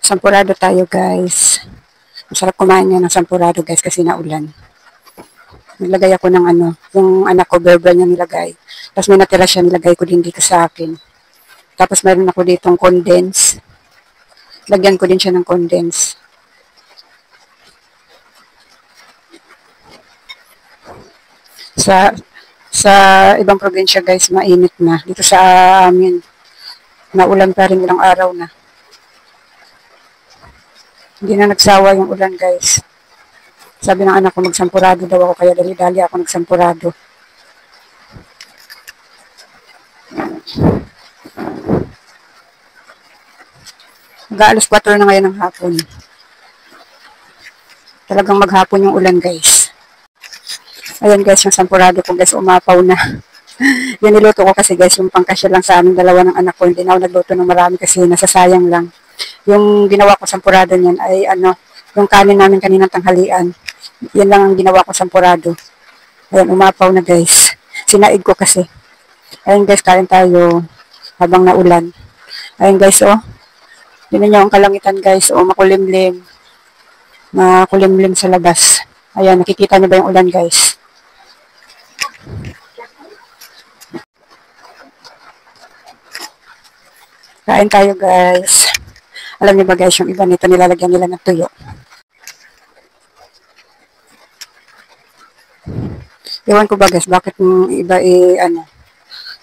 Sampurado tayo guys. Masarap kumain nga ng sampurado guys kasi naulan. Naglagay ako ng ano, yung anak ko bear brand niya nilagay. Tapos may natira siya, nilagay ko din dito sa akin. Tapos meron ako ditong condense. Lagyan ko din siya ng condense. Sa sa ibang probinsya guys, mainit na. Dito sa amin, naulan pa rin ilang araw na. Hindi na nagsawa yung ulan guys. Sabi ng anak ko magsampurado daw ako, kaya dali-dali ako nagsampurado. Mag-aalas 4 na ngayon ng hapon. Talagang maghapon yung ulan guys. Ayan guys, yung sampurado ko guys, umapaw na. Yan niluto ko kasi guys, yung pangkasya lang sa amin dalawa ng anak ko. Hindi na ako nagluto ng marami kasi nasasayang lang. Yung ginawa ko sampurado niyan ay ano, yung kanin namin kaninang tanghalian. Yan lang ang ginawa ko sampurado. Ayan, umapaw na guys. Sinaig ko kasi. Ayan guys, kain tayo habang naulan. Ayan guys, oh. Tignan nyo ang kalangitan guys, oh, makulimlim. Makulimlim sa labas. Ayan, nakikita nyo ba yung ulan guys? Kain tayo guys. Alam niyo ba guys, yung iba nito nilalagyan nila ng tuyo. Ewan ko ba guys, bakit yung iba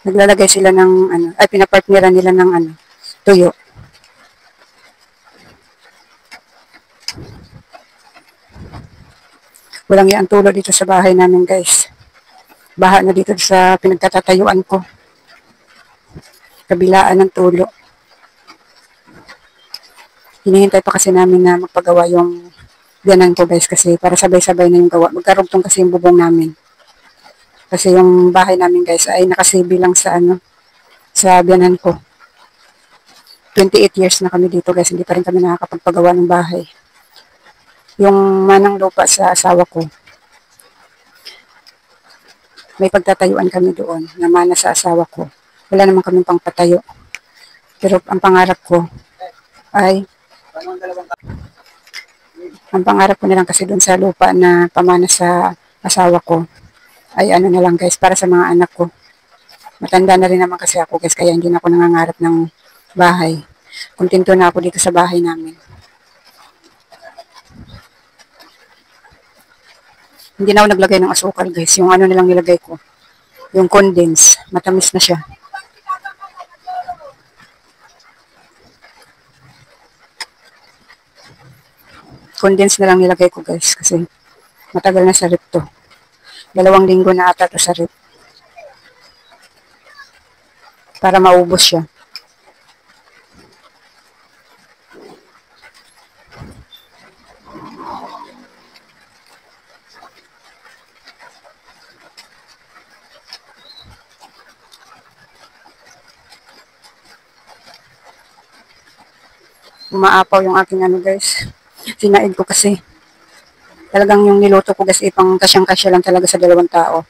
naglalagay sila ng pinapartneran nila ng tuyo. Walang yan tulo dito sa bahay namin guys. Baha na dito sa pinagtatatayuan ko. Kabilaan ng tulo. Hinihintay pa kasi namin na magpagawa yung biyanan ko guys kasi para sabay-sabay na yung gawa. Magkarugtong kasi yung bubong namin. Kasi yung bahay namin guys ay nakasibi lang sa sa biyanan ko. 28 years na kami dito guys, hindi pa rin kami nakakapagpagawa ng bahay. Yung manang lupa sa asawa ko, may pagtatayuan kami doon na mana sa asawa ko. Wala naman kaming pangpatayo. Pero ang pangarap ko na lang kasi doon sa lupa na pamana sa asawa ko ay na lang guys, para sa mga anak ko. Matanda na rin naman kasi ako guys, kaya hindi na ako nangangarap ng bahay. Kontento na ako dito sa bahay namin. Hindi na ako naglagay ng asukal guys. Yung nilang nilagay ko. Yung condense. Matamis na siya. Condense na lang nilagay ko guys. Kasi matagal na sa rip to. 2 linggo na ata to sa rip. Para maubos siya. Umaapaw yung aking guys. Sinaid ko kasi. Talagang yung niluto ko guys, ipang kasyang-kasya lang talaga sa 2 tao.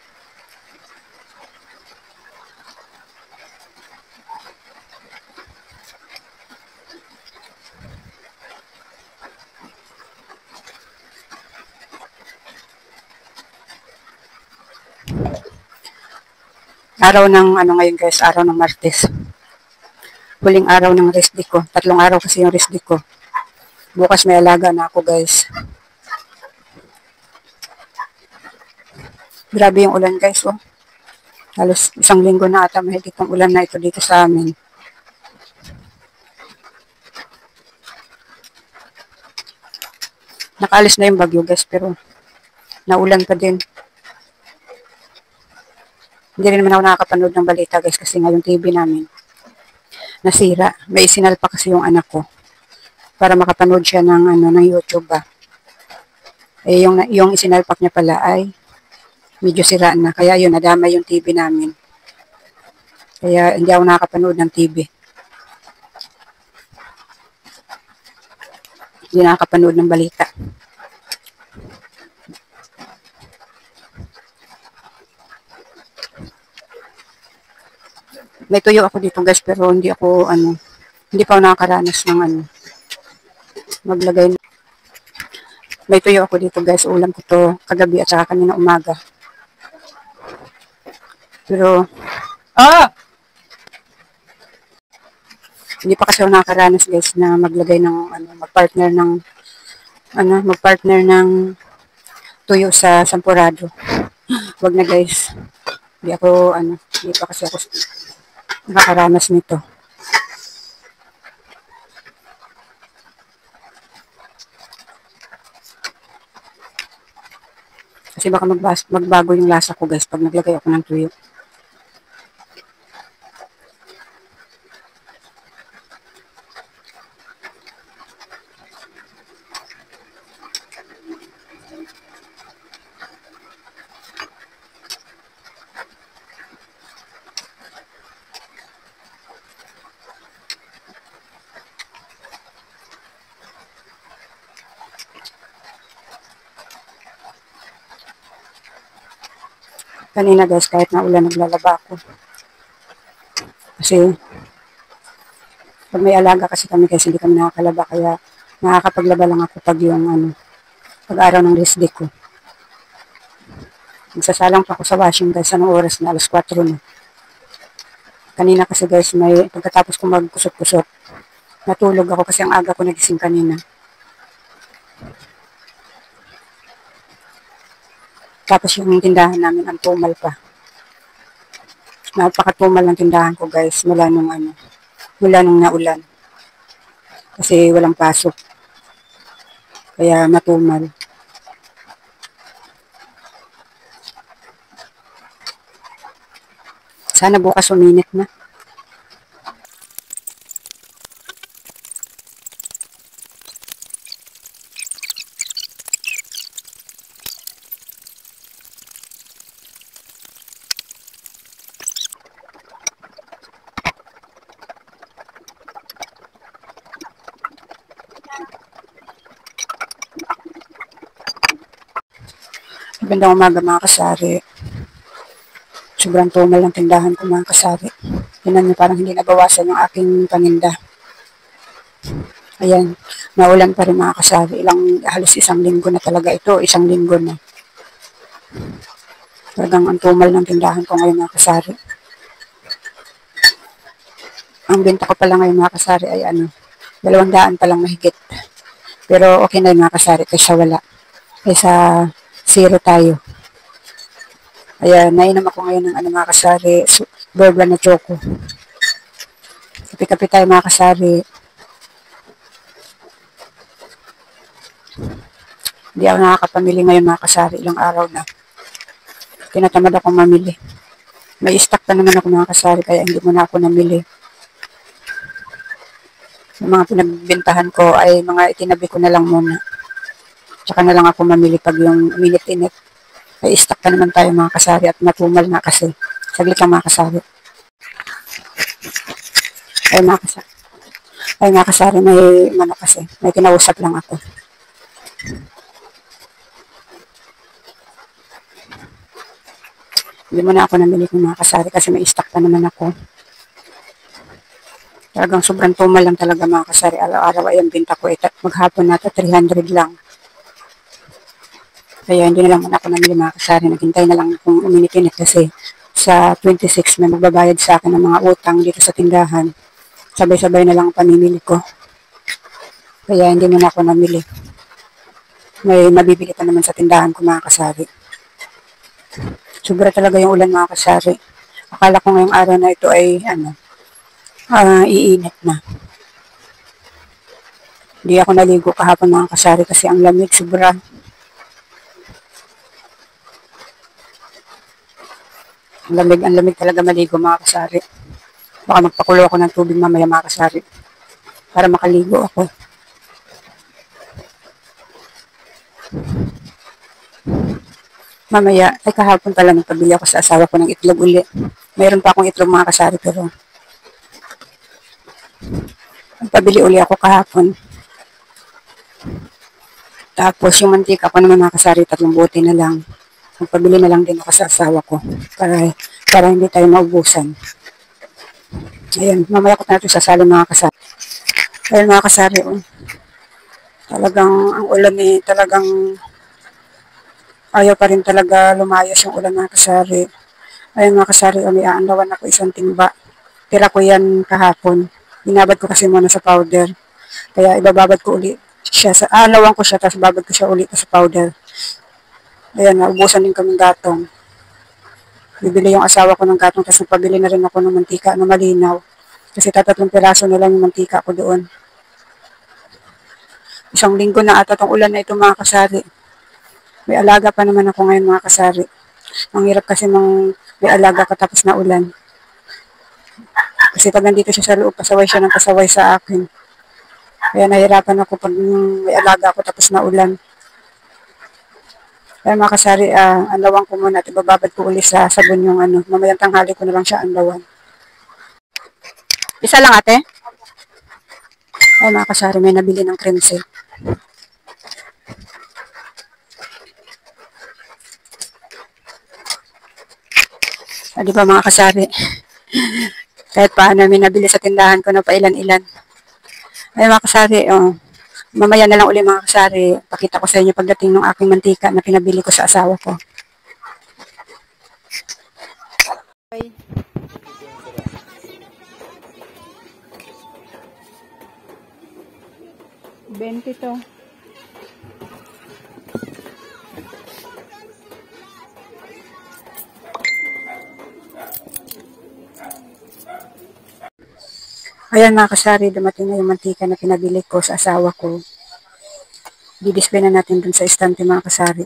Araw ng ngayon guys, araw ng Martes. Huling araw ng rest day ko. 3 araw kasi yung rest day ko. Bukas may alaga na ako guys. Grabe yung ulan guys, oh. Halos 1 linggo na ata mahigit ang ulan na ito dito sa amin. Nakaalis na yung bagyo guys, pero naulan pa din. Hindi rin naman ako nakakapanood ng balita guys kasi nga yung TV namin nasira. May isinal pa kasi yung anak ko para makapanood siya ng ng YouTube ba. Yung isinalpak niya pala ay medyo sira na. Kaya yun, nadamay yung TV namin. Kaya hindi ako nakakapanood ng TV. Hindi nakakapanood ng balita. May tuyo ako dito guys, pero hindi pa ako nakakaranas ng Maglagay. May tuyo ako dito guys. Ulam ko to kagabi at saka kanina umaga. Pero, hindi pa kasi ako nakakaranas guys na maglagay ng, magpartner ng tuyo sa sampurado. Wag na guys. Hindi pa kasi ako nakakaranas nito. Kasi baka magbago yung lasa ko guys pag naglagay ako ng tuyo. Kanina guys, kahit na ulan, naglalaba ako. Kasi, pag may alaga kasi kami guys, hindi kami nakakalaba. Kaya, nakakapaglaba lang ako pag pag araw ng rest day ko. Magsasalang pa ako sa washing guys, anong oras na, 4:00 na. Kanina kasi guys, pagkatapos ko magkusot-kusot, natulog ako kasi ang aga ko nagising kanina. Tapos yung tindahan namin, ang tumal pa. Napakatumal ng tindahan ko guys, mula nung naulan. Kasi walang pasok. Kaya matumal. Sana bukas uminit na. Magandang umaga mga kasari. Sobrang tumal ng tindahan ko mga kasari. Tingnan niyo, parang hindi nabawasan yung aking paninda. Ayan, naulan pa rin mga kasari. Halos isang linggo na talaga ito. Isang linggo na. Talagang ang tumal ng tindahan ko ngayon mga kasari. Ang benta ko pala ngayon mga kasari ay 200 pa lang mahigit. Pero okay na yung mga kasari kaysa wala. Kaysa zero tayo. Ayan, nainom ako ngayon ng mga kasari, Bourbon na choco. Kapi-kapi tayo mga kasari. Hindi ako nakakapamili ngayon mga kasari, ilang araw na. Tinatamad akong mamili. May stock pa naman ako mga kasari, kaya hindi mo na ako namili. Yung mga pinagbentahan ko ay mga itinabi ko na lang muna. Tsaka na lang ako mamili pag yung minute-init. May stock pa naman tayo mga kasari at matumal na kasi. Saglit lang mga kasari. Ay mga kasari, may kinausap lang ako. Hindi mo na ako namili kung mga kasari kasi may stock pa naman ako. Talagang sobrang tumal lang talaga mga kasari. Araw-araw ay ang binta ko. Maghapon na ito, 300 lang. Kaya hindi na lang muna ako namili mga kasari. Naghintay na lang kung uminit-init kasi sa 26 may magbabayad sa akin ng mga utang dito sa tindahan. Sabay-sabay na lang ang pamimili ko. Kaya hindi muna ako namili. May mabibili pa naman sa tindahan ko mga kasari. Sobra talaga yung ulan mga kasari. Akala ko ngayong araw na ito ay iinit na. Hindi ako naligo kahapon mga kasari kasi ang lamig sobra. Ang lamig talaga maligo mga kasari. Baka magpakulo ako ng tubig mamaya mga kasari para makaligo ako. Mamaya, ay kahapon pala nagpabili ako sa asawa ko ng itlog uli. Mayroon pa akong itlog mga kasari pero nagpabili uli ako kahapon. Tapos yung mantika ko naman mga kasari, 3 bote na lang. Magpabili na lang din ako sa asawa ko para hindi tayo maubusan. Ayan, mamaya ko na ito sasali mga kasari. Ayan mga kasari, Talagang ang ulan talagang ayaw pa rin talaga lumayas yung ulan mga kasari. Ayun mga kasari, may aanlawan ako isang timba. Tira ko yan kahapon. Binabad ko kasi muna sa powder. Kaya ibababad ko uli siya. Aalawan ko siya, tapos babad ko siya uli sa powder. Ayan, naubusan din kaming gatong. Bibili yung asawa ko ng gatong, tapos nagpabili na rin ako ng mantika na malinaw. Kasi 3 piraso na lang yung mantika ko doon. Isang linggo na ata tong ulan na ito mga kasari. May alaga pa naman ako ngayon mga kasari. Ang hirap kasi may alaga ka tapos na ulan. Kasi pag nandito siya sa loob, pasaway siya ng pasaway sa akin. Kaya nahirapan ako pag may alaga ako tapos na ulan. Kaya mga kasari, anlawan ko muna at ibababad ko ulit sa sabon yung mamayang tanghali ko na lang siya anlawan. Isa lang ate? Ay mga kasari, may nabili ng cream silk. Di ba mga kasari? Kahit paano may nabili sa tindahan ko na pailan-ilan. Ay mga kasari, mamaya na lang uli mga kasari, pakita ko sa inyo pagdating ng aking mantika na pinabili ko sa asawa ko. Okay. 20 to. Ayan mga kasari, dumating na yung mantika na pinabili ko sa asawa ko. Di-display na natin dun sa estante mga kasari.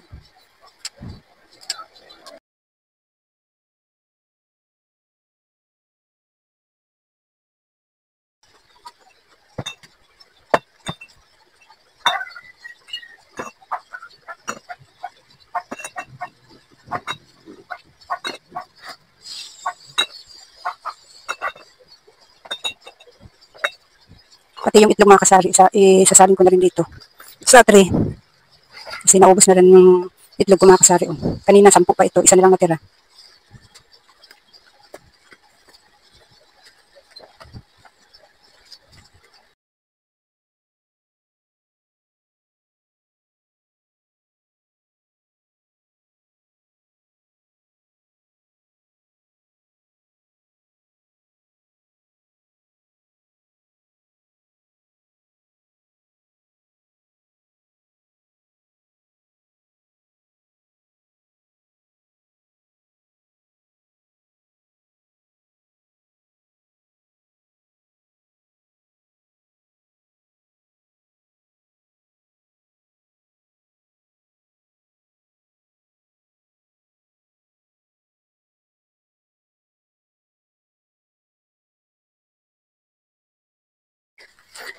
Pati yung itlog mga kasari, isasalin ko na rin dito. Sa tray. Kasi naubos na rin yung itlog ko mga kasari. Kanina 10 pa ito, isa na lang natira.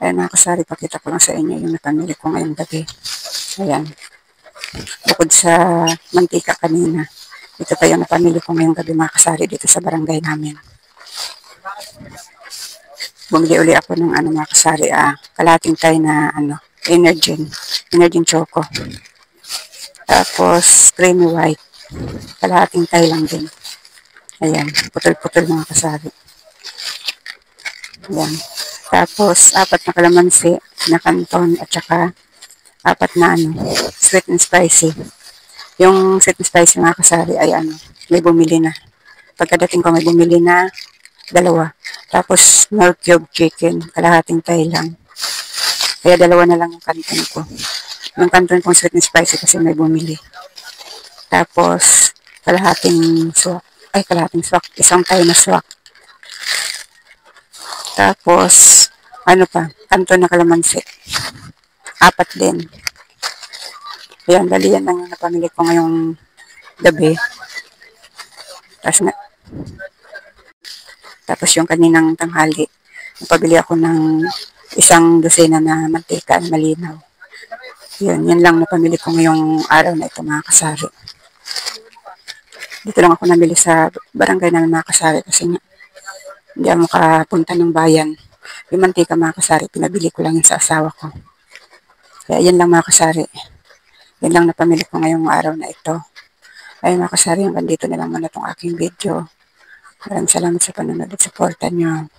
Ayan mga kasari, pakita ko lang sa inyo yung napamili ko ngayong gabi. Ayan. Bukod sa mantika kanina, ito pa yung napamili ko ngayong gabi mga kasari dito sa barangay namin. Bumili uli ako ng mga kasari, kalating tayo na Energen Choco. Tapos creamy white, kalating tayo lang din. Ayan, putol-putol mga kasari. Ayan. Tapos 4 na kalamansi na kanton at saka 4 na sweet and spicy. Yung sweet and spicy mga kasari ay may bumili na. Pagkadating ko may bumili na 2. Tapos milk cube chicken, kalahating tayo lang. Kaya 2 na lang yung kanton ko. Yung kanton kong sweet and spicy kasi may bumili. Tapos kalahating swak, isang tayo na swak. Tapos, kanton na kalamansi. 4 din. Ayan, bali yan lang yung napamili ko ngayong gabi. Tapos yung kaninang tanghali, napabili ako ng 1 dosena na mantika na malinaw. Yan lang napamili ko ngayong araw na ito mga kasari. Dito lang ako nabili sa barangay namin mga kasari kasi hindi ako makapunta ng bayan. Yung mantika mga kasari, pinabili ko lang yun sa asawa ko. Kaya yan lang mga kasari. Yan lang napamili ko ngayong araw na ito. Ay mga kasari, hanggang dito na lang muna itong aking video. Maraming salamat sa panonood at suporta nyo.